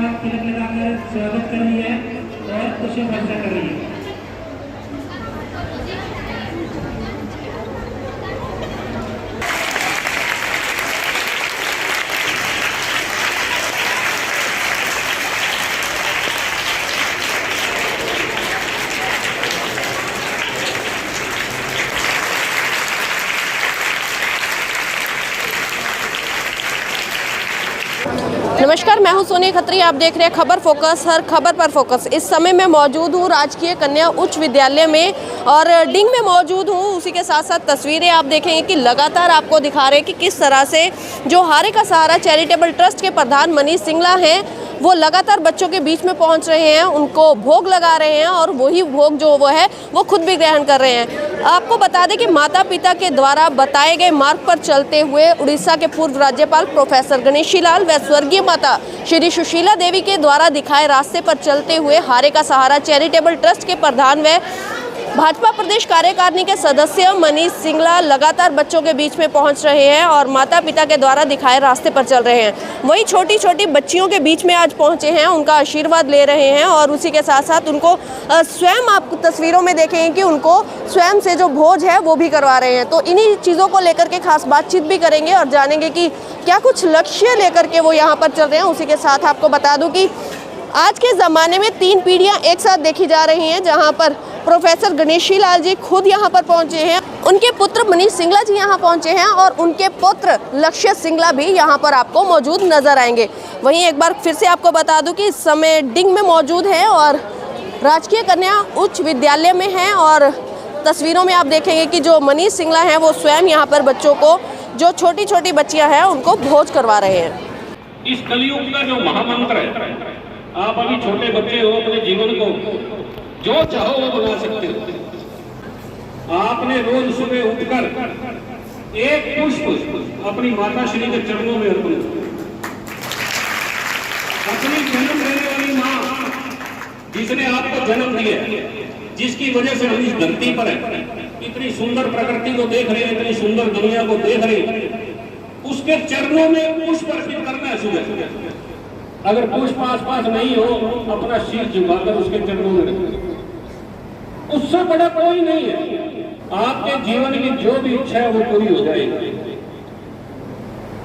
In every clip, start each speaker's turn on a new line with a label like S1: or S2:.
S1: तिलक लगाकर स्वागत कर रही है और खुशी वर्षा कर रही है।
S2: नमस्कार, मैं हूं सोनी खत्री। आप देख रहे हैं खबर फोकस, हर खबर पर फोकस। इस समय मैं मौजूद हूं राजकीय कन्या उच्च विद्यालय में और डिंग में मौजूद हूं। उसी के साथ साथ तस्वीरें आप देखेंगे कि लगातार आपको दिखा रहे हैं कि किस तरह से जो हारे का सहारा चैरिटेबल ट्रस्ट के प्रधान मनीष सिंगला हैं, वो लगातार बच्चों के बीच में पहुंच रहे हैं, उनको भोग लगा रहे हैं और वही भोग जो वो है वो खुद भी ग्रहण कर रहे हैं। आपको बता दें कि माता पिता के द्वारा बताए गए मार्ग पर चलते हुए उड़ीसा के पूर्व राज्यपाल प्रोफेसर गणेशी लाल व स्वर्गीय माता श्री सुशीला देवी के द्वारा दिखाए रास्ते पर चलते हुए हारे का सहारा चैरिटेबल ट्रस्ट के प्रधान व भाजपा प्रदेश कार्यकारिणी के सदस्य मनीष सिंगला लगातार बच्चों के बीच में पहुंच रहे हैं और माता पिता के द्वारा दिखाए रास्ते पर चल रहे हैं। वही छोटी छोटी बच्चियों के बीच में आज पहुंचे हैं, उनका आशीर्वाद ले रहे हैं और उसी के साथ साथ उनको स्वयं आप तस्वीरों में देखेंगे कि उनको स्वयं से जो भोज है वो भी करवा रहे हैं। तो इन्हीं चीज़ों को लेकर के खास बातचीत भी करेंगे और जानेंगे कि क्या कुछ लक्ष्य लेकर के वो यहाँ पर चल रहे हैं। उसी के साथ आपको बता दूँ कि आज के ज़माने में 3 पीढ़ियां एक साथ देखी जा रही हैं, जहां पर प्रोफेसर गणेशी लाल जी खुद यहां पर पहुंचे हैं, उनके पुत्र मनीष सिंगला जी यहां पहुंचे हैं और उनके पुत्र लक्ष्य सिंगला भी यहां पर आपको मौजूद नजर आएंगे। वहीं एक बार फिर से आपको बता दूं कि इस समय डिंग में मौजूद है और राजकीय कन्या उच्च विद्यालय में है और तस्वीरों में आप देखेंगे कि जो मनीष सिंगला हैं वो स्वयं यहाँ पर बच्चों को, जो छोटी छोटी बच्चियाँ हैं, उनको भोज करवा रहे हैं।
S3: इस कलयुग का जो महामंत्र है, आप अभी छोटे बच्चे हो, अपने जीवन को जो चाहो वो बना सकते हो। आपने रोज सुबह उठकर एक पुष्प अपनी माता श्री के चरणों में अर्पण करो। अपनी जन्म देने वाली माँ, जिसने आपको जन्म दिया, जिसकी वजह से हम इस धरती पर है, इतनी सुंदर प्रकृति को देख रहे हैं, इतनी सुंदर दुनिया को देख रहे हैं, उसके चरणों में पुष्प अर्पित करना है सुबह। अगर पुष्प आसपास नहीं हो, अपना शीश झुकाकर उसके चरणों में रखें। उससे बड़ा कोई नहीं है। आपके जीवन की जो भी इच्छा है वो पूरी हो जाएगी।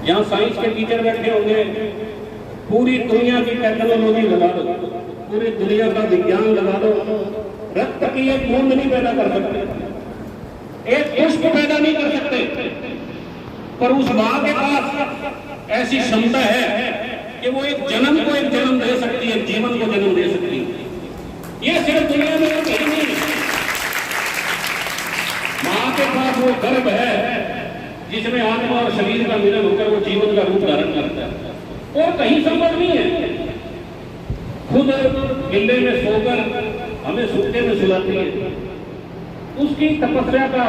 S3: यहाँ साइंस के टीचर बैठे होंगे, पूरी दुनिया की टेक्नोलॉजी लगा दो, पूरी दुनिया का विज्ञान लगा दो, रक्त की एक बूंद नहीं पैदा कर सकते, एक पुष्प पैदा नहीं कर सकते, पर उस माँ के पास ऐसी क्षमता है कि वो एक जन्म को एक जन्म दे सकती है, जीवन को जन्म दे सकती है। ये सिर्फ दुनिया में कहीं नहीं है। माँ के पास वो गर्भ है जिसमें आत्मा और शरीर का मिलन होकर वो जीवन का रूप धारण करता है, और कहीं संभव नहीं है। खुद गिल्ले में सोकर हमें सूखे में सुलाती है। उसकी तपस्या का,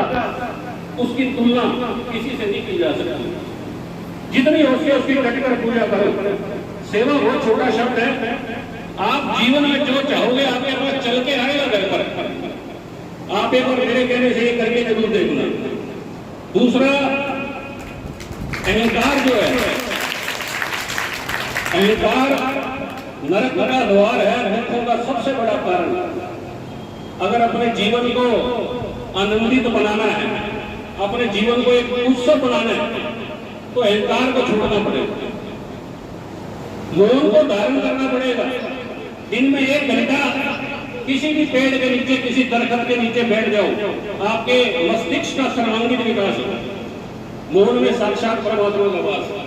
S3: उसकी तुलना किसी से नहीं की जा सकती। जितनी हो सके उसकी डटकर पूजा करो। सेवा बहुत छोटा शब्द है। आप जीवन में जो चाहोगे आपके पास चल के आएगा घर पर। आप एक बार मेरे कहने से ये करके जरूर देखना। दूसरा, अहंकार जो है, अहंकार नरक का द्वार है, दुखों का सबसे बड़ा कारण। अगर अपने जीवन को आनंदित बनाना है, अपने जीवन को एक उत्सव बनाना है, तो अहंकार को छोड़ना पड़ेगा, मौन को धारण करना पड़ेगा। दिन में 1 घंटा किसी भी पेड़ के नीचे, किसी दरख्त के नीचे बैठ जाओ, आपके मस्तिष्क का सर्वांगीण विकास होगा। मौन में साक्षात परमात्मा का वास है।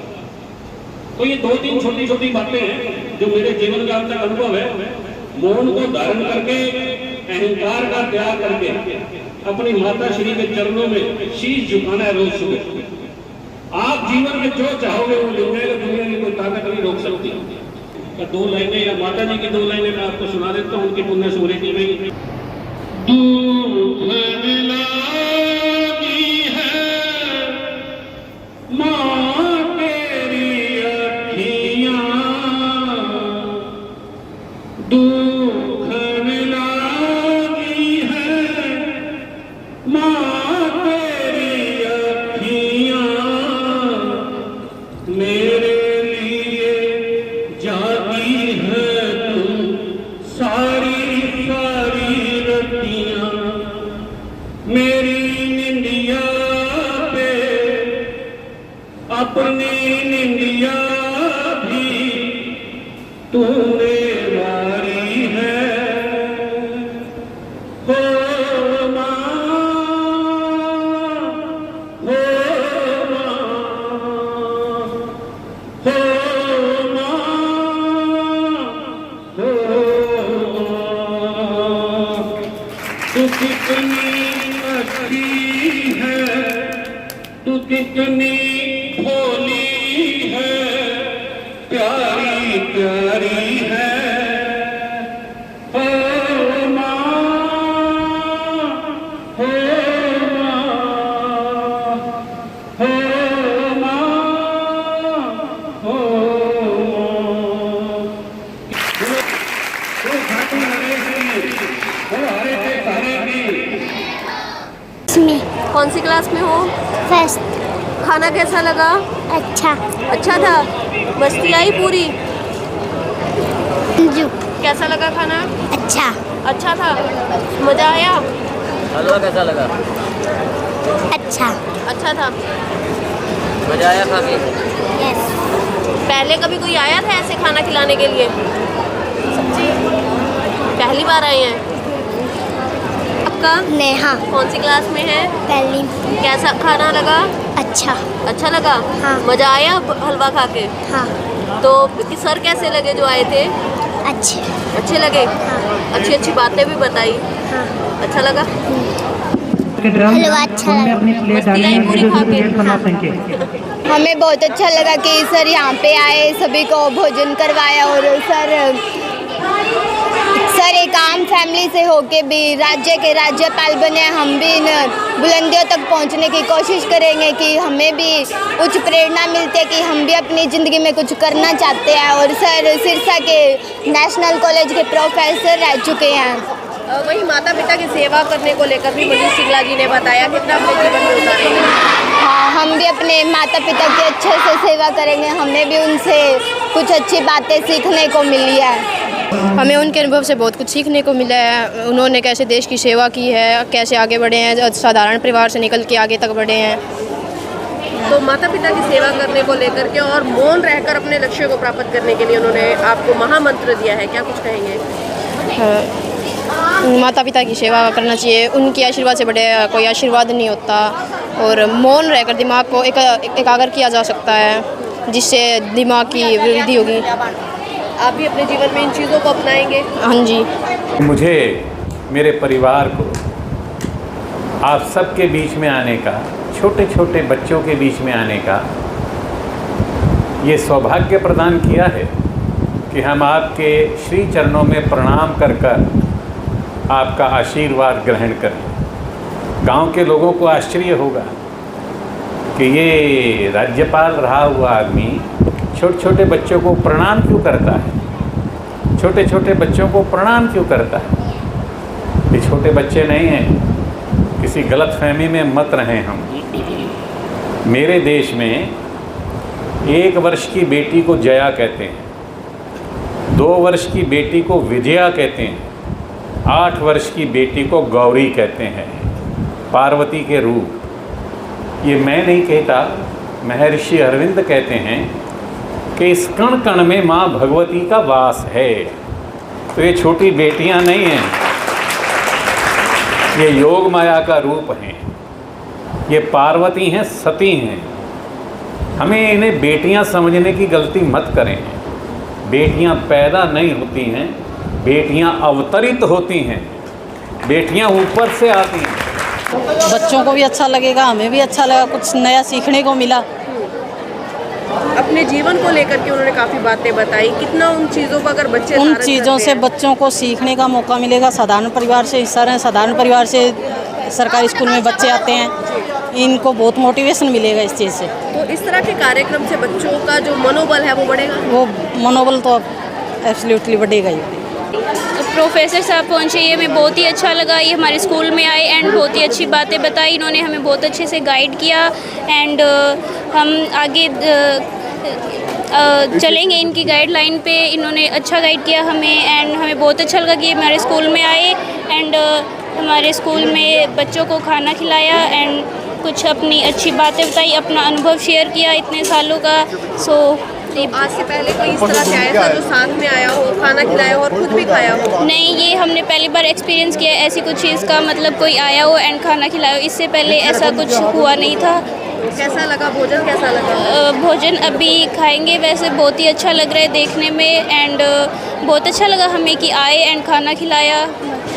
S3: तो ये 2-3 छोटी छोटी बातें हैं जो मेरे जीवन का अब तक अनुभव है। मौन को धारण करके, अहंकार का त्याग करके अपनी माता श्री के चरणों में शीश झुकाना है रोज सुबह। आप जीवन में जो चाहोगे वो मिल जाएगा, दुनिया की कोई ताकत नहीं रोक सकती। 2 लाइनें या माता जी की 2 लाइनें मैं आपको सुना देता हूँ, उनकी पुण्य स्मृति में। दूध मिलाती है माँ तेरी अखियाँ, दुख मिलाती है माँ तेरी अखियाँ, मेरे लिए जाती है तूने मारी है हो माँ, हो माँ, हो माँ, हो माँ। तू कितनी अच्छी है, तू कितनी भोली है, प्यारी प्यारी है हो माँ, हो माँ, हो माँ, हो माँ। वो खाटू नरेश की, वो हरे थे तारे की।
S2: कौन सी क्लास में हो?
S4: फर्स्ट।
S2: खाना कैसा लगा?
S4: अच्छा।
S2: अच्छा था? मस्ती आई पूरी?
S4: जो
S2: कैसा लगा खाना?
S4: अच्छा।
S2: अच्छा था? मज़ा आया?
S5: हलवा कैसा लगा?
S4: अच्छा।
S2: अच्छा था?
S5: मजा आया खा के?
S4: यस।
S2: पहले कभी कोई आया था ऐसे खाना खिलाने के लिए? पहली बार आए हैं? आपका?
S4: नेहा।
S2: कौन सी क्लास में है?
S4: पहली।
S2: कैसा खाना लगा?
S4: अच्छा।
S2: अच्छा लगा?
S4: हाँ।
S2: मज़ा आया हलवा खा के?
S4: हाँ।
S2: तो सर कैसे लगे जो आए थे?
S4: अच्छे।
S2: अच्छे लगे?
S4: हाँ।
S2: अच्छी अच्छी बातें भी बताई?
S4: हाँ।
S2: अच्छा लगा?
S4: हलवा अच्छा लगा।
S2: मस्ती आई पूरी खा के?
S6: हमें बहुत अच्छा लगा कि सर यहाँ पे आए, सभी को भोजन करवाया और सर एक आम फैमिली से होके भी राज्य के राज्यपाल बने। हम भी इन बुलंदियों तक पहुँचने की कोशिश करेंगे कि हमें भी उच्च प्रेरणा मिलती है कि हम भी अपनी ज़िंदगी में कुछ करना चाहते हैं। और सर सिरसा के नेशनल कॉलेज के प्रोफेसर रह चुके हैं।
S2: वही माता पिता की सेवा करने को लेकर भी मनीष सिंगला जी ने बताया कितना अपने जीवन में उतारेंगे।
S6: हाँ, हम भी अपने माता पिता की अच्छे से सेवा करेंगे। हमें भी उनसे कुछ अच्छी बातें सीखने को मिली है।
S7: हमें उनके अनुभव से बहुत कुछ सीखने को मिला है। उन्होंने कैसे देश की सेवा की है, कैसे आगे बढ़े हैं, साधारण परिवार से निकल के आगे तक बढ़े हैं।
S2: तो माता पिता की सेवा करने को लेकर के और मौन रहकर अपने लक्ष्य को प्राप्त करने के लिए उन्होंने आपको महामंत्र दिया है, क्या कुछ कहेंगे?
S7: माता पिता की सेवा करना चाहिए, उनके आशीर्वाद से बड़े कोई आशीर्वाद नहीं होता। और मौन रहकर दिमाग को एकाग्र किया जा सकता है, जिससे दिमाग की वृद्धि होगी।
S2: आप भी अपने जीवन में इन चीज़ों को अपनाएंगे?
S7: हाँ जी।
S8: मुझे मेरे परिवार को आप सबके बीच में आने का, छोटे छोटे बच्चों के बीच में आने का ये सौभाग्य प्रदान किया है कि हम आपके श्री चरणों में प्रणाम कर कर आपका आशीर्वाद ग्रहण करें। गांव के लोगों को आश्चर्य होगा कि ये राज्यपाल रहा हुआ आदमी छोटे छोटे बच्चों को प्रणाम क्यों करता है, छोटे छोटे बच्चों को प्रणाम क्यों करता है। ये छोटे बच्चे नहीं हैं, किसी गलत फहमी में मत रहें हम। मेरे देश में 1 वर्ष की बेटी को जया कहते हैं, 2 वर्ष की बेटी को विजया कहते हैं, 8 वर्ष की बेटी को गौरी कहते हैं, पार्वती के रूप। ये मैं नहीं कहता, महर्षि अरविंद कहते हैं कि इस कण कण में माँ भगवती का वास है। तो ये छोटी बेटियां नहीं हैं, ये योग माया का रूप हैं, ये पार्वती हैं, सती हैं। हमें इन्हें बेटियां समझने की गलती मत करें। बेटियां पैदा नहीं होती हैं, बेटियां अवतरित होती हैं, बेटियां ऊपर से आती हैं।
S9: बच्चों को भी अच्छा लगेगा, हमें भी अच्छा लगा, कुछ नया सीखने को मिला।
S2: अपने जीवन को लेकर के उन्होंने काफ़ी बातें बताई। कितना उन चीज़ों का अगर बच्चे
S9: उन
S2: धारण
S9: चीज़ों
S2: करते
S9: से
S2: हैं,
S9: बच्चों को सीखने का मौका मिलेगा। साधारण परिवार से हिस्सा रहे, साधारण परिवार से सरकारी स्कूल में बच्चे आते हैं, इनको बहुत मोटिवेशन मिलेगा इस चीज़ से।
S2: तो इस तरह के कार्यक्रम से बच्चों का जो मनोबल है वो बढ़ेगा।
S9: वो मनोबल तो एब्सोल्युटली बढ़ेगा ही।
S10: प्रोफेसर साहब पहुँचे, ये हमें बहुत ही अच्छा लगा। ये हमारे स्कूल में आए एंड बहुत ही अच्छी बातें बताई। इन्होंने हमें बहुत अच्छे से गाइड किया एंड हम आगे चलेंगे इनकी गाइडलाइन पे। इन्होंने अच्छा गाइड किया हमें एंड हमें बहुत अच्छा लगा कि हमारे स्कूल में आए एंड हमारे स्कूल में बच्चों को खाना खिलाया एंड कुछ अपनी अच्छी बातें बताई, अपना अनुभव शेयर किया इतने सालों का। सो जी।
S2: आज से पहले कोई इस तरह से आया था जो साथ में आया हो, खाना खिलाया हो और खुद भी खाया हो?
S10: नहीं, ये हमने पहली बार एक्सपीरियंस किया है ऐसी कुछ चीज़ का, मतलब कोई आया हो एंड खाना खिलाया हो। इससे पहले ऐसा कुछ हुआ नहीं था।
S2: कैसा लगा भोजन, कैसा लगा?
S10: भोजन अभी खाएंगे, वैसे बहुत ही अच्छा लग रहा है देखने में एंड बहुत अच्छा लगा हमें कि आए एंड खाना खिलाया।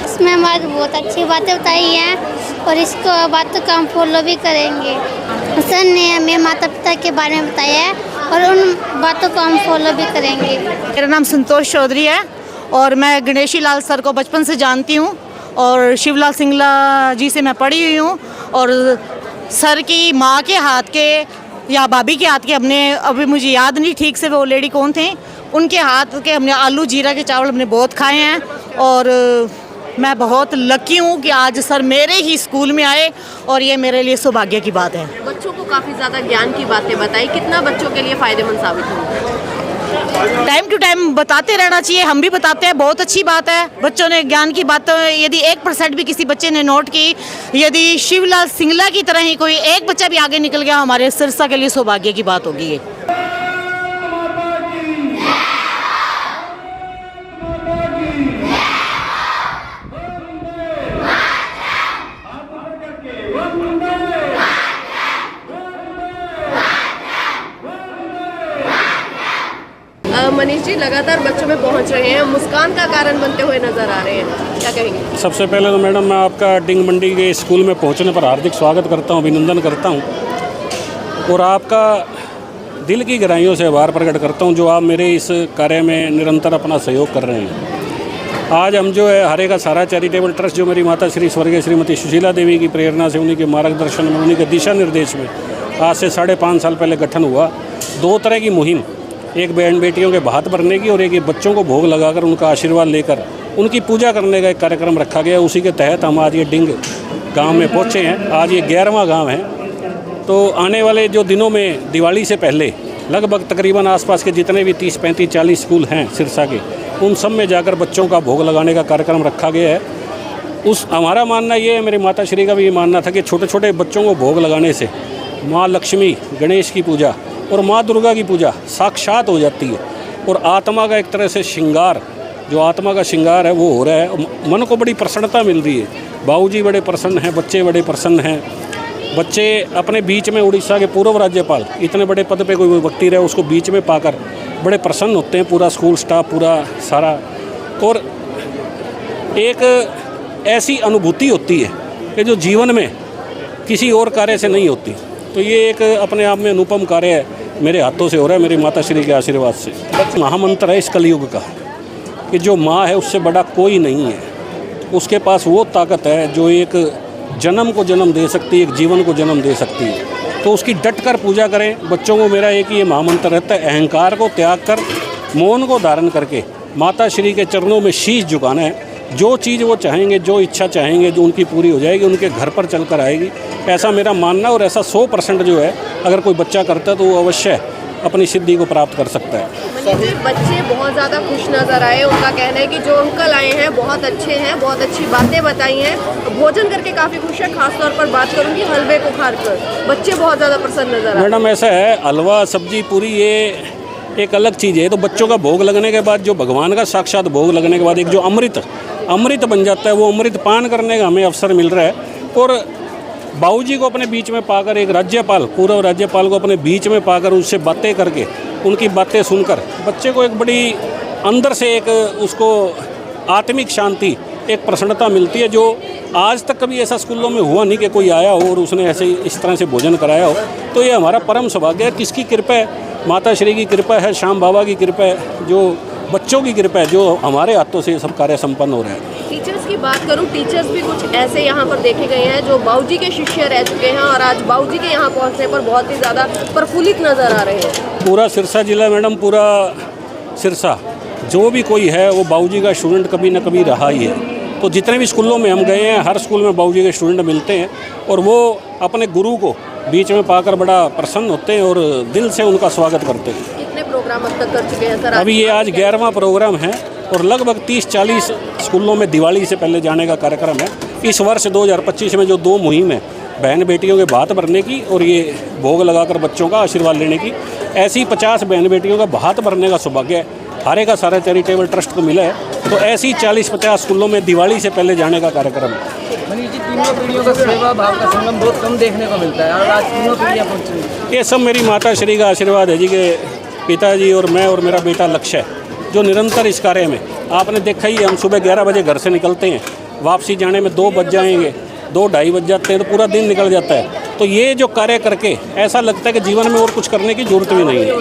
S4: इसमें हमारी बहुत अच्छी बातें बताई हैं और इसको बातों को हम फॉलो भी करेंगे। सर ने हमें माता पिता के बारे में बताया है और उन बातों को हम फॉलो भी करेंगे।
S9: मेरा नाम संतोष चौधरी है और मैं गणेशी लाल सर को बचपन से जानती हूँ और शिवलाल सिंगला जी से मैं पढ़ी हुई हूँ और सर की माँ के हाथ के या भाभी के हाथ के हमने, अभी मुझे याद नहीं ठीक से वो लेडी कौन थे, उनके हाथ के हमने आलू जीरा के चावल हमने बहुत खाए हैं और मैं बहुत लकी हूँ कि आज सर मेरे ही स्कूल में आए और ये मेरे लिए सौभाग्य की बात है।
S2: बच्चों को काफ़ी ज़्यादा ज्ञान की बातें बताई, कितना बच्चों के लिए फ़ायदेमंद साबित होंगे?
S9: टाइम टू टाइम बताते रहना चाहिए, हम भी बताते हैं, बहुत अच्छी बात है। बच्चों ने ज्ञान की बात, यदि 1% भी किसी बच्चे ने नोट की, यदि शिवलाल सिंगला की तरह ही कोई एक बच्चा भी आगे निकल गया, हमारे सिरसा के लिए सौभाग्य की बात होगी ये।
S2: मनीष जी लगातार बच्चों में पहुंच रहे हैं, मुस्कान का कारण बनते हुए नजर आ रहे हैं, क्या कहेंगे?
S3: सबसे पहले तो मैडम मैं आपका डिंग मंडी के स्कूल में पहुंचने पर हार्दिक स्वागत करता हूं, अभिनंदन करता हूं और आपका दिल की गहराइयों से आभार प्रकट करता हूं जो आप मेरे इस कार्य में निरंतर अपना सहयोग कर रहे हैं। आज हम जो है हरे का सारा चैरिटेबल ट्रस्ट जो मेरी माता श्री स्वर्गीय श्रीमती सुशीला देवी की प्रेरणा से, उन्हीं के मार्गदर्शन में, उन्हीं के दिशा निर्देश में आज से 5.5 साल पहले गठन हुआ। 2 तरह की मुहिम, एक बहन बेटियों के भात भरने की और एक ये बच्चों को भोग लगाकर उनका आशीर्वाद लेकर उनकी पूजा करने का एक कार्यक्रम रखा गया। उसी के तहत हम आज ये डिंग गांव में पहुंचे हैं। आज ये 11वां गांव है। तो आने वाले जो दिनों में दिवाली से पहले लगभग तकरीबन आसपास के जितने भी 30, 35, 40 स्कूल हैं सिरसा के, उन सब में जाकर बच्चों का भोग लगाने का कार्यक्रम रखा गया है। हमारा मानना ये है, मेरी माता श्री का भी ये मानना था कि छोटे छोटे बच्चों को भोग लगाने से माँ लक्ष्मी, गणेश की पूजा और माँ दुर्गा की पूजा साक्षात हो जाती है और आत्मा का एक तरह से श्रृंगार, जो आत्मा का श्रृंगार है वो हो रहा है। मन को बड़ी प्रसन्नता मिल रही है। बाबूजी बड़े प्रसन्न हैं, बच्चे बड़े प्रसन्न हैं। बच्चे अपने बीच में, उड़ीसा के पूर्व राज्यपाल, इतने बड़े पद पे कोई व्यक्ति रहे उसको बीच में पाकर बड़े प्रसन्न होते हैं, पूरा स्कूल स्टाफ, पूरा सारा। और एक ऐसी अनुभूति होती है कि जो जीवन में किसी और कार्य से नहीं होती। तो ये एक अपने आप में अनुपम कार्य है, मेरे हाथों से हो रहा है, मेरी माता श्री के आशीर्वाद से। महामंत्र है इस कलयुग का कि जो माँ है उससे बड़ा कोई नहीं है। उसके पास वो ताकत है जो एक जन्म को जन्म दे सकती है, एक जीवन को जन्म दे सकती है। तो उसकी डट कर पूजा करें। बच्चों को मेरा एक ये महामंत्र रहता है, अहंकार को त्याग कर मौन को धारण करके माता श्री के चरणों में शीश झुकाना है। जो चीज़ वो चाहेंगे, जो इच्छा चाहेंगे, जो उनकी पूरी हो जाएगी, उनके घर पर चल कर आएगी। ऐसा मेरा मानना और ऐसा 100% जो है अगर कोई बच्चा करता है तो वो अवश्य अपनी सिद्धि को प्राप्त कर सकता है।
S2: बच्चे बहुत ज़्यादा खुश नज़र आए। उनका कहना है कि जो अंकल आए हैं बहुत अच्छे हैं, बहुत अच्छी बातें बताई हैं, भोजन करके काफ़ी खुश है। खासतौर पर बात करूँगी हलवे को खाकर बच्चे बहुत ज़्यादा प्रसन्न नज़र आए।
S3: मैडम ऐसा है, हलवा सब्जी पूरी ये एक अलग चीज़ है। तो बच्चों का भोग लगने के बाद, जो भगवान का साक्षात भोग लगने के बाद एक जो अमृत बन जाता है, वो अमृत पान करने का हमें अवसर मिल रहा है। और बाबूजी को अपने बीच में पाकर, एक राज्यपाल, पूर्व राज्यपाल को अपने बीच में पाकर, उससे बातें करके, उनकी बातें सुनकर बच्चे को एक बड़ी अंदर से एक उसको आत्मिक शांति, एक प्रसन्नता मिलती है जो आज तक कभी ऐसा स्कूलों में हुआ नहीं कि कोई आया हो और उसने ऐसे इस तरह से भोजन कराया हो। तो ये हमारा परम सौभाग्य है। किसकी कृपा है? माता श्री की कृपा है, श्याम बाबा की कृपा है, जो बच्चों की कृपा है, जो हमारे हाथों से सब कार्य संपन्न हो रहे हैं।
S2: टीचर्स की बात करूं, टीचर्स भी कुछ ऐसे यहाँ पर देखे गए हैं जो बाबूजी के शिष्य रह चुके हैं और आज बाबूजी के यहाँ पहुँचने पर बहुत ही ज़्यादा प्रफुल्लित नज़र आ रहे हैं।
S3: पूरा सिरसा जिला मैडम, पूरा सिरसा जो भी कोई है वो बाबूजी का स्टूडेंट कभी ना कभी रहा ही है। तो जितने भी स्कूलों में हम गए हैं, हर स्कूल में बाबूजी के स्टूडेंट मिलते हैं और वो अपने गुरु को बीच में पाकर बड़ा प्रसन्न होते हैं और दिल से उनका स्वागत करते हैं।
S2: कितने प्रोग्राम अब तक कर चुके हैं सर?
S3: अभी ये आज 11वां प्रोग्राम है और लगभग 30-40 स्कूलों में दिवाली से पहले जाने का कार्यक्रम है। इस वर्ष 2025 में जो 2 मुहिम है, बहन बेटियों के भात भरने की और ये भोग लगाकर बच्चों का आशीर्वाद लेने की। ऐसी 50 बहन बेटियों का भात भरने का सौभाग्य हारे का सारा चैरिटेबल ट्रस्ट को मिला है। तो ऐसी 40-50 स्कूलों में दिवाली से पहले जाने का कार्यक्रम है।
S5: मनीष जी, तीनों पीढ़ियों का सेवा भाव का संगम बहुत कम देखने को मिलता है और आज तीनों पीढ़ियाँ पहुँची।
S3: ये सब मेरी माता श्री का आशीर्वाद है जी के पिताजी और मैं और मेरा बेटा लक्ष्य है जो निरंतर इस कार्य में। आपने देखा ही, हम सुबह 11 बजे घर से निकलते हैं, वापसी जाने में 2 बज जाएंगे, 2-2:30 बज जाते हैं, तो पूरा दिन निकल जाता है। तो ये जो कार्य करके ऐसा लगता है कि जीवन में और कुछ करने की ज़रूरत भी नहीं है।